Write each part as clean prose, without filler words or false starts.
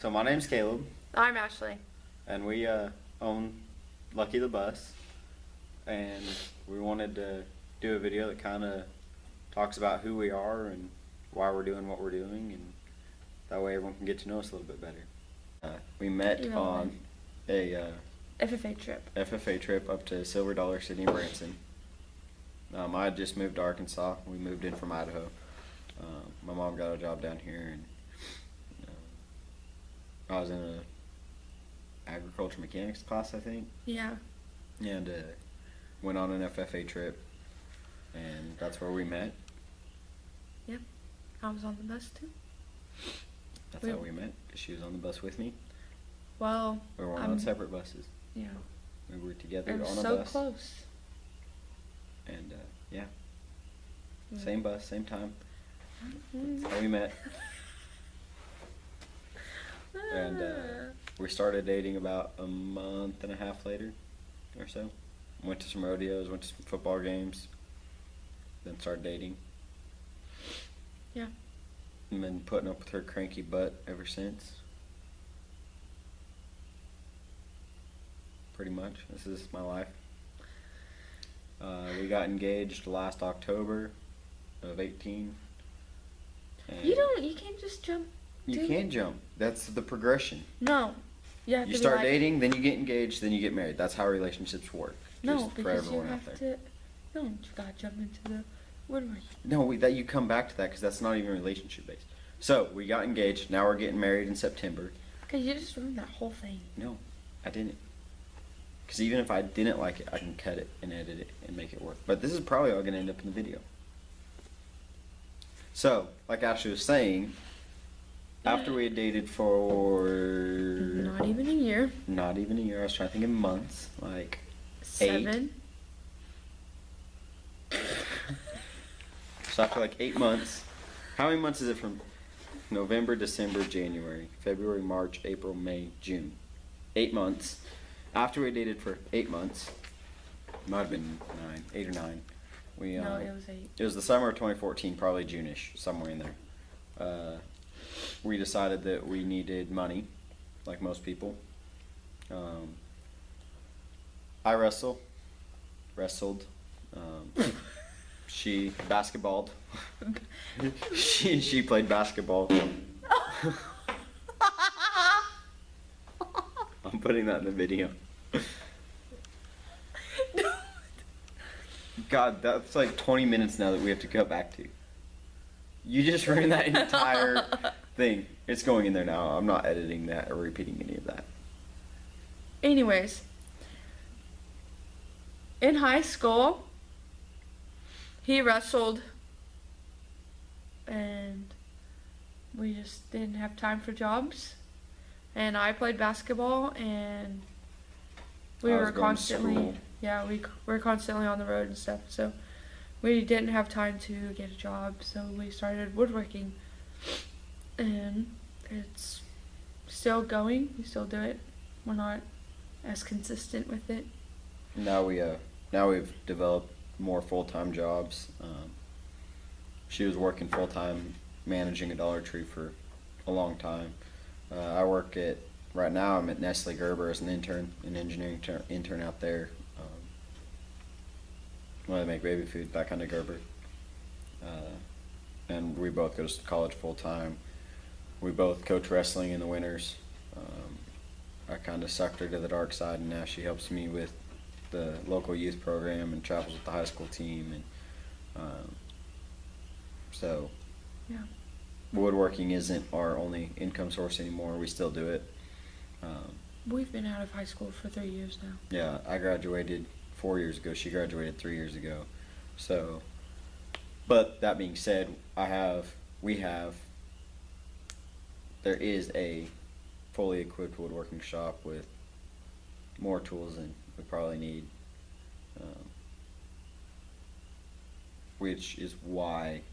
So my name's Caleb, I'm Ashley. and we own Lucky the Bus, and we wanted to do a video that kind of talks about who we are and why we're doing what we're doing, and that way everyone can get to know us a little bit better. We met on a FFA trip up to Silver Dollar City in Branson. I had just moved to Arkansas. We moved in from Idaho. My mom got a job down here, and I was in a agriculture mechanics class, I think. Yeah. And went on an FFA trip, and that's where we met. Yep. I was on the bus too. That's how we met, 'cause she was on the bus with me. Well, We were on separate buses. Yeah. We were together And on a so bus. close. And yeah, same bus, same time. That's how we met. And we started dating about a month and a half later or so. Went to some rodeos, went to some football games, then started dating. Yeah. And been putting up with her cranky butt ever since. Pretty much. This is my life. We got engaged last October of 18. You can't just jump. You can jump. That's the progression. No. You start dating, then you get engaged, then you get married. That's how relationships work. No, Just for because you everyone out have there. to. No, you gotta jump into the woodworking. No, that you come back to that because that's not even relationship based. So we got engaged. Now we're getting married in September. Because you just ruined that whole thing. No, I didn't. Because even if I didn't like it, I can cut it and edit it and make it work. But this is probably all going to end up in the video. So, like Ashley was saying, after we had dated for Not even a year. not even a year, I was trying to think in months, like 7. So after like 8 months, how many months is it from November, December, January, February, March, April, May, June? 8 months. After we dated for 8 months, might have been 9, 8 or 9. We No, it was 8. It was the summer of 2014, probably June-ish, somewhere in there. We decided that we needed money, like most people. I wrestled. She basketballed. she played basketball. I'm putting that in the video. God, that's like 20 minutes now that we have to go back to. You just ruined that entire thing. It's going in there now. I'm not editing that or repeating any of that. Anyways, in high school, he wrestled, and we just didn't have time for jobs. And I played basketball, and we I was were going to school. constantly, yeah, we were constantly on the road and stuff. So we didn't have time to get a job, so we started woodworking, and it's still going. We still do it. We're not as consistent with it. Now we've developed more full-time jobs. She was working full-time managing a Dollar Tree for a long time. I work right now I'm at Nestle Gerber as an intern, an engineering intern out there. They make baby food back on Gerber. And we both go to college full-time. We both coach wrestling in the winters. I kind of sucked her to the dark side, and now she helps me with the local youth program and travels with the high school team. And so Yeah. woodworking isn't our only income source anymore. We still do it. We've been out of high school for 3 years now. Yeah, I graduated 4 years ago. She graduated 3 years ago. So, but that being said, there is a fully equipped woodworking shop with more tools than we probably need. Which is why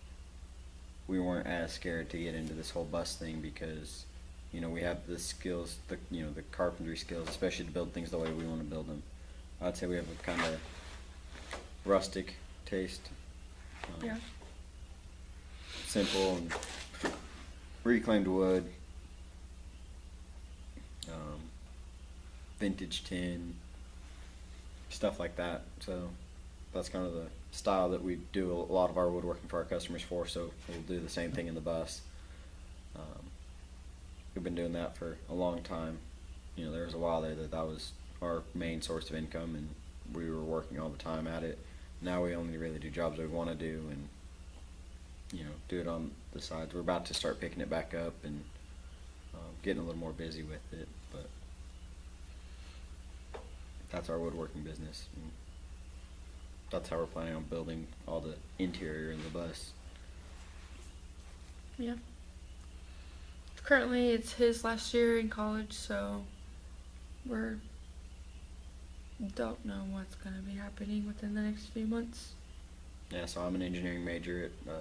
we weren't as scared to get into this whole bus thing, because we have the skills, the carpentry skills, especially to build things the way we want to build them. I'd say we have a kind of rustic taste. Yeah. Simple and reclaimed wood, vintage tin, stuff like that. So that's kind of the style that we do a lot of our woodworking for our customers for. So we'll do the same thing in the bus. We've been doing that for a long time. You know, there was a while there that was our main source of income, and we were working all the time at it. Now we only really do jobs we want to do, and you know, do it on the sides. We're about to start picking it back up and getting a little more busy with it, but that's our woodworking business. And that's how we're planning on building all the interior in the bus. Yeah. Currently, it's his last year in college, so we're don't know what's gonna be happening within the next few months. Yeah, so I'm an engineering major at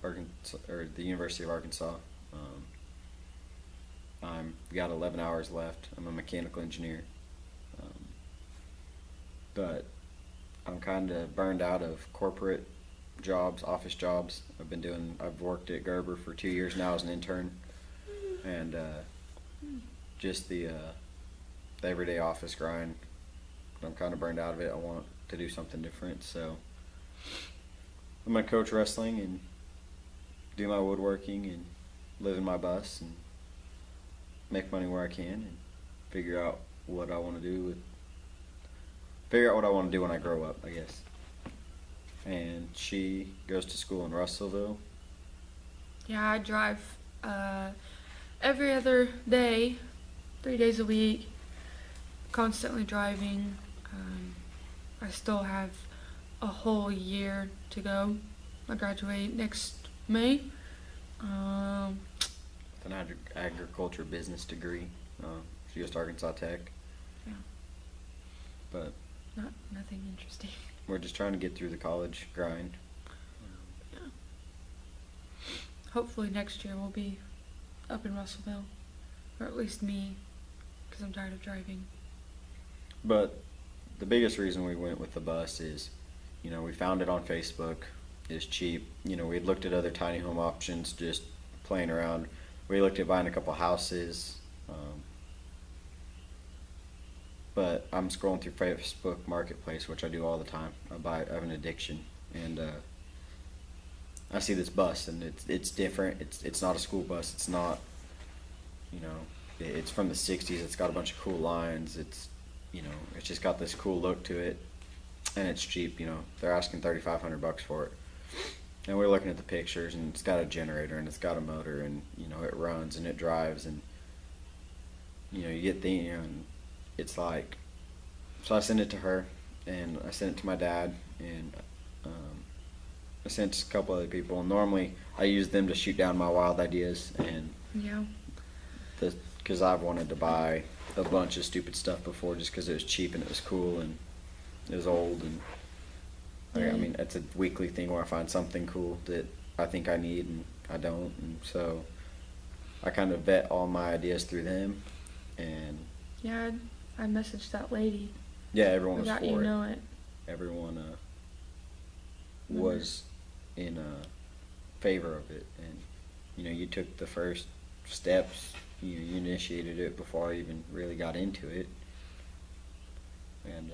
Arkansas, or the University of Arkansas. I'm got 11 hours left. I'm a mechanical engineer, but I'm kind of burned out of corporate jobs, office jobs. I've worked at Gerber for 2 years now as an intern, and just the everyday office grind. I'm kind of burned out of it. I want to do something different, so I'm gonna coach wrestling and do my woodworking and live in my bus and make money where I can and figure out what I want to do when I grow up, I guess. And she goes to school in Russellville. Yeah, I drive every other day, 3 days a week, constantly driving. I still have a whole year to go. I graduate next May. With an agriculture business degree. She goes to Arkansas Tech. Yeah. But Nothing interesting. we're just trying to get through the college grind. Yeah. Hopefully next year we'll be up in Russellville, or at least me, because I'm tired of driving. But the biggest reason we went with the bus is, you know, we found it on Facebook. It's cheap. You know, we had looked at other tiny home options, just playing around. We looked at buying a couple houses. But I'm scrolling through Facebook Marketplace, which I do all the time. I have an addiction, and I see this bus, and it's different. It's not a school bus. It's not, you know, it's from the '60s. It's got a bunch of cool lines. It's, you know, it's just got this cool look to it, and it's cheap. You know, they're asking $3,500 for it, and we're looking at the pictures, and it's got a generator, and it's got a motor, and you know, it runs and it drives, and you know, you get the, and it's like, so I sent it to her, and I sent it to my dad, and I sent it to a couple other people. And normally I use them to shoot down my wild ideas, and Yeah. because I've wanted to buy a bunch of stupid stuff before, just because it was cheap and it was cool and it was old, and I mean, it's a weekly thing where I find something cool that I think I need and I don't, and so I kind of vet all my ideas through them, and Yeah, I messaged that lady. yeah, everyone was Without for you it. know it. Everyone was in favor of it, and you know, you took the first steps. You initiated it before I even really got into it, and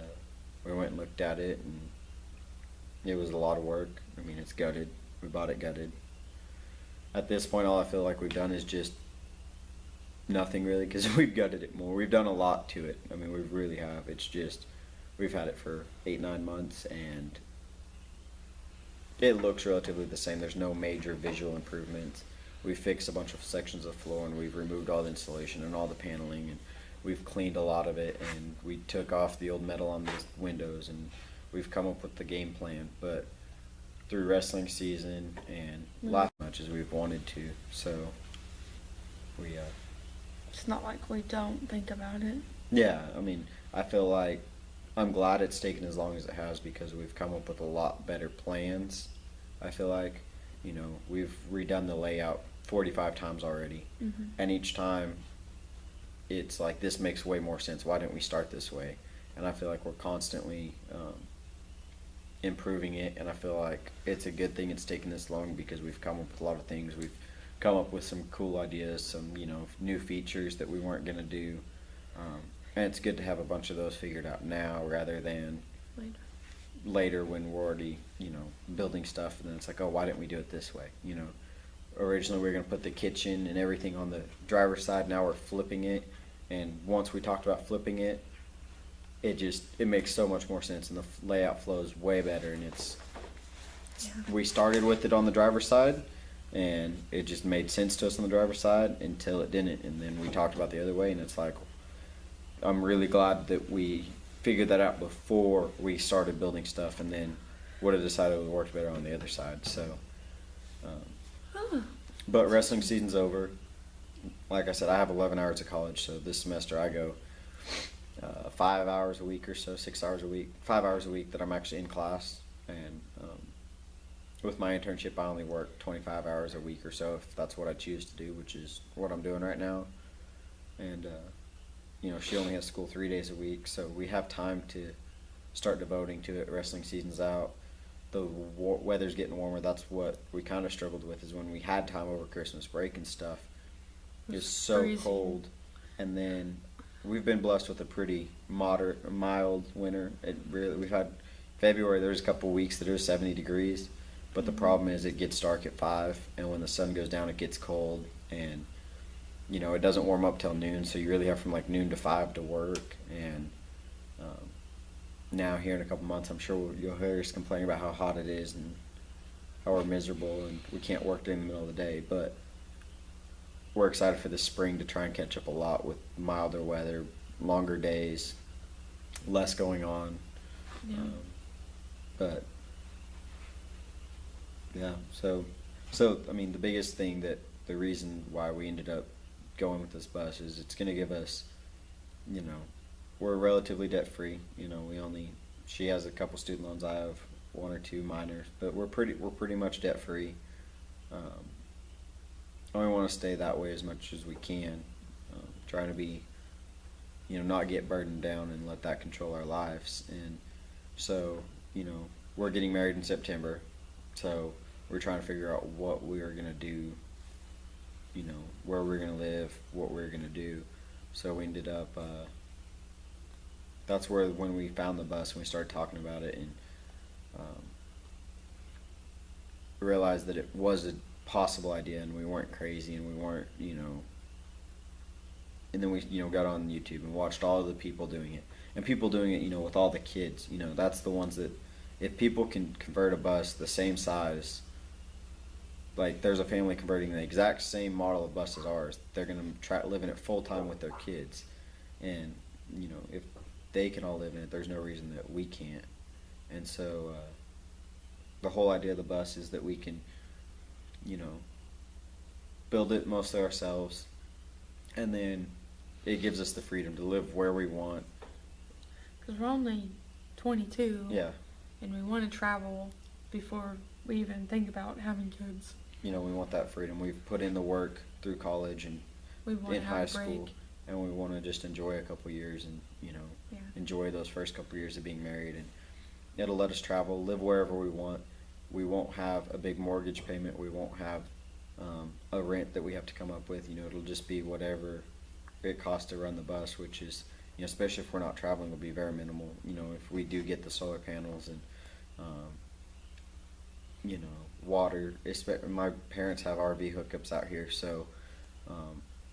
we went and looked at it, and it was a lot of work. I mean, it's gutted. We bought it gutted. At this point, all I feel like we've done is just nothing really, because we've gutted it more. We've done a lot to it. I mean, we really have. It's just, we've had it for 8-9 months, and it looks relatively the same. There's no major visual improvements. We fixed a bunch of sections of floor, and we've removed all the insulation and all the paneling, and we've cleaned a lot of it, and we took off the old metal on the windows, and we've come up with the game plan. But through wrestling season and life much as we've wanted to, so we It's not like we don't think about it. yeah, I mean, I feel like I'm glad it's taken as long as it has, because we've come up with a lot better plans. I feel like, you know, we've redone the layout 45 times already, and each time it's like, this makes way more sense. Why didn't we start this way? And I feel like we're constantly improving it, and I feel like it's a good thing it's taken this long, because we've come up with a lot of things. We've come up with some cool ideas, some, you know, new features that we weren't going to do. And it's good to have a bunch of those figured out now rather than Later. later when we're already, building stuff, and then it's like, oh, why didn't we do it this way? Originally we were going to put the kitchen and everything on the driver's side. Now we're flipping it, and once we talked about flipping it, it makes so much more sense, and the layout flows way better. And we started with it on the driver's side, and it just made sense to us on the driver's side until it didn't, and then we talked about the other way, and it's like, I'm really glad that we figured that out before we started building stuff, and then would have decided it would work better on the other side. So, but wrestling season's over. Like I said, I have 11 hours of college, so this semester I go 5 hours a week or so, 6 hours a week, 5 hours a week that I'm actually in class, and with my internship I only work 25 hours a week or so if that's what I choose to do, which is what I'm doing right now. And she only has school 3 days a week, so we have time to start devoting to it. Wrestling season's out. The weather's getting warmer. That's what we kind of struggled with, is when we had time over Christmas break and stuff. It's so freezing. cold. And then we've been blessed with a pretty mild winter. We've had February, there was a couple weeks that it was 70 degrees, but the problem is it gets dark at 5, and when the sun goes down it gets cold, and it doesn't warm up till noon, so you really have from like noon to 5 to work. And now here in a couple months, I'm sure you'll hear us complaining about how hot it is and how we're miserable and we can't work during the middle of the day. But we're excited for the spring to try and catch up a lot with milder weather, longer days, less going on. Yeah. But yeah, so I mean, the biggest thing, that the reason why we ended up going with this bus is it's going to give us, we're relatively debt free. She has a couple student loans, I have one or two minors, but we're pretty much debt free. And we want to stay that way as much as we can, trying to be, not get burdened down and let that control our lives. And so, we're getting married in September, so we're trying to figure out what we are going to do, where we're going to live, what we're going to do. So we ended up, that's where, when we found the bus and we started talking about it, and realized that it was a possible idea and we weren't crazy, and we weren't, and then we, got on YouTube and watched all of the people doing it, and people doing it, with all the kids. That's the ones that, if people can convert a bus the same size, like there's a family converting the exact same model of bus as ours, they're going to try living it full time with their kids. And if they can all live in it, there's no reason that we can't. And so the whole idea of the bus is that we can build it mostly ourselves, and then it gives us the freedom to live where we want. Because we're only 22. Yeah. And we want to travel before we even think about having kids. We want that freedom. We've put in the work through college and we want in to high have a break. school, and we want to just enjoy a couple years and, enjoy those first couple years of being married. And it'll let us travel, live wherever we want. We won't have a big mortgage payment. We won't have a rent that we have to come up with. It'll just be whatever it costs to run the bus, which is, especially if we're not traveling, will be very minimal. If we do get the solar panels and, water. My parents have RV hookups out here, so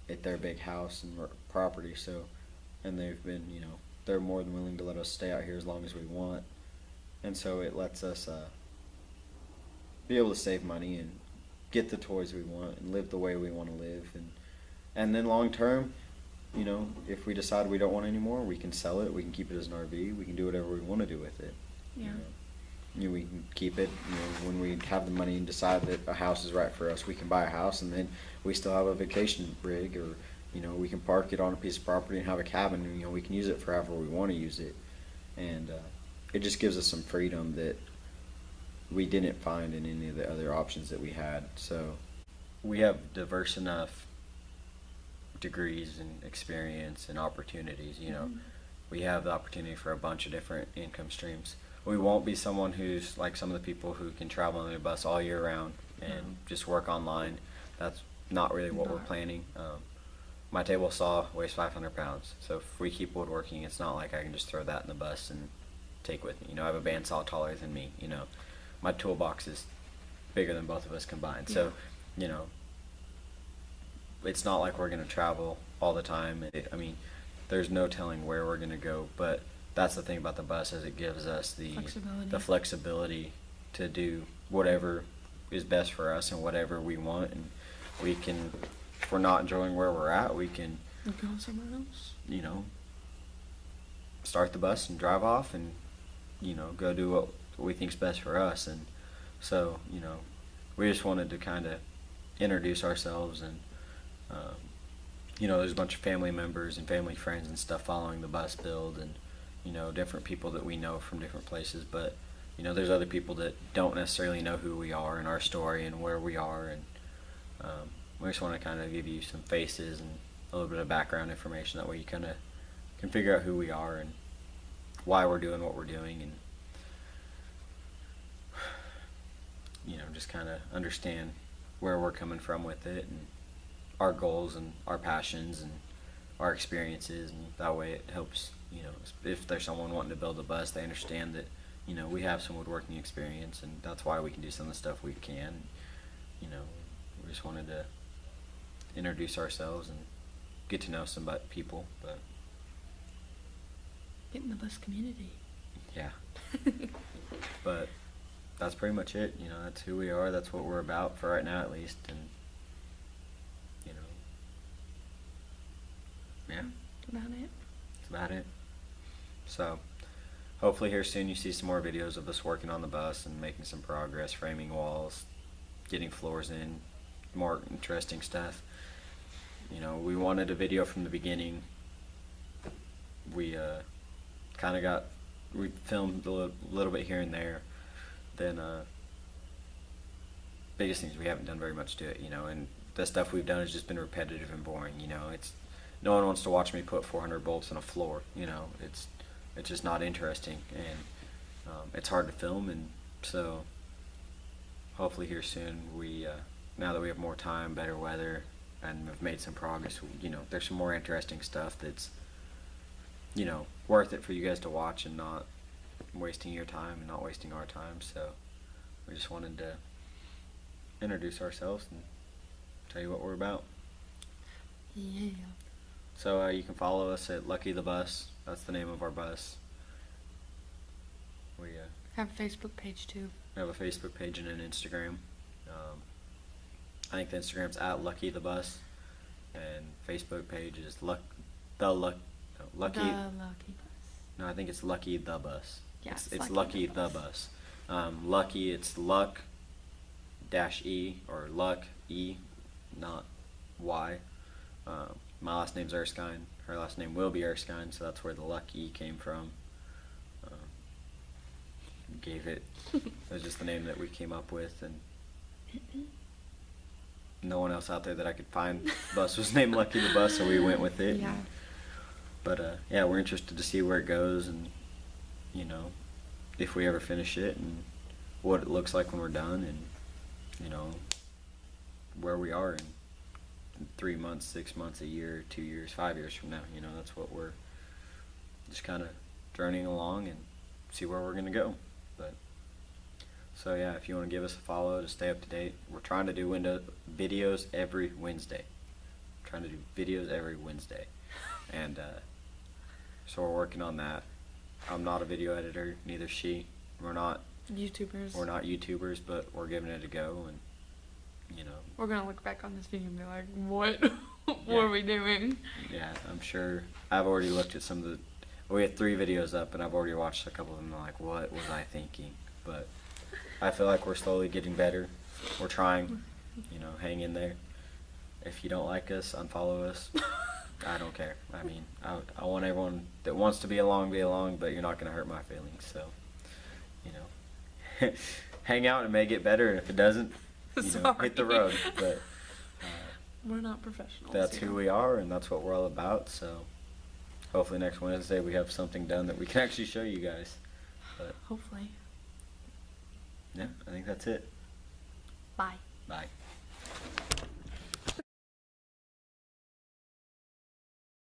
at their big house and property. So, and they've been, they're more than willing to let us stay out here as long as we want, and so it lets us be able to save money and get the toys we want and live the way we want to live. And then long term, if we decide we don't want it anymore, we can sell it, we can keep it as an RV, we can do whatever we want to do with it. Yeah. We can keep it, when we have the money and decide that a house is right for us, we can buy a house, and then we still have a vacation rig, or we can park it on a piece of property and have a cabin, and we can use it for however we want to use it. And it just gives us some freedom that we didn't find in any of the other options that we had. So we have diverse enough degrees and experience and opportunities. We have the opportunity for a bunch of different income streams. We won't be someone who's like some of the people who can travel on the bus all year round and just work online. That's not really what we're planning. my table saw weighs 500 pounds. So if we keep woodworking, it's not like I can just throw that in the bus and take with me. You know, I have a bandsaw taller than me. You know, my toolbox is bigger than both of us combined. So, you know, it's not like we're going to travel all the time. I mean, there's no telling where we're going to go, but that's the thing about the bus, is it gives us the flexibility to do whatever is best for us and whatever we want. And we can, if we're not enjoying where we're at, we can go somewhere else. You know, start the bus and drive off and, you know, go do what we think's best for us. And so, you know, we just wanted to kind of introduce ourselves. And you know, there's a bunch of family members and family friends and stuff following the bus build, and, you know, different people that we know from different places. But, you know, there's other people that don't necessarily know who we are and our story and where we are. And we just want to kind of give you some faces and a little bit of background information. That way you kind of can figure out who we are and why we're doing what we're doing, and, you know, just kind of understand where we're coming from with it, and our goals and our passions and our experiences. And that way it helps, you know, if there's someone wanting to build a bus, they understand that, you know, we have some woodworking experience, and that's why we can do some of the stuff we can. You know, we just wanted to introduce ourselves and get to know some people. But get in the bus community. Yeah. But that's pretty much it. You know, that's who we are. That's what we're about for right now, at least. And, you know, yeah. About it. That's about it. So, hopefully here soon you see some more videos of us working on the bus and making some progress, framing walls, getting floors in, more interesting stuff. You know, we wanted a video from the beginning. We we filmed a little bit here and there. Then biggest thing is we haven't done very much to it, you know, and the stuff we've done has just been repetitive and boring. You know, it's, no one wants to watch me put 400 bolts in a floor. You know, it's just not interesting, and it's hard to film. And so hopefully here soon, we now that we have more time, better weather, and have made some progress, you know, there's some more interesting stuff that's, you know, worth it for you guys to watch, and not wasting your time and not wasting our time. So we just wanted to introduce ourselves and tell you what we're about. Yeah. So you can follow us at Lucky the Bus. That's the name of our bus. We have a Facebook page too. We have a Facebook page and an Instagram. I think the Instagram's at Lucky the Bus, and Facebook page is Lucky. The Lucky Bus. No, I think it's Lucky the Bus. Yeah, it's Lucky the Bus. Lucky, it's Luck dash E, or Luck E, not Y. My last name's Erskine. Her last name will be Erskine, so that's where the Luck E came from. Gave it. It was just the name that we came up with, and no one else out there that I could find bus was named Lucky the Bus, so we went with it. Yeah. But yeah, we're interested to see where it goes, and, you know, if we ever finish it, and what it looks like when we're done, and, you know, where we are in 3 months, 6 months, a year, 2 years, 5 years from now. You know, that's what we're just kind of journeying along, and see where we're going to go. But so yeah, if you want to give us a follow to stay up to date, we're trying to do videos every Wednesday. And so we're working on that. I'm not a video editor, neither is she. We're not YouTubers, but we're giving it a go, and, you know, we're gonna look back on this video and be like, what were we doing? Yeah, I'm sure. I've already looked at some of the, we had 3 videos up, and I've already watched a couple of them, and I'm like, what was I thinking? But I feel like we're slowly getting better. We're trying, you know, hang in there. If you don't like us, unfollow us. I don't care. I mean, I want everyone that wants to be along, but you're not going to hurt my feelings. So, you know, hang out, and it may get better, and if it doesn't, you know, hit the road. But we're not professionals. That's who we are, and that's what we're all about. So hopefully next Wednesday we have something done that we can actually show you guys. But hopefully. Yeah, I think that's it. Bye. Bye.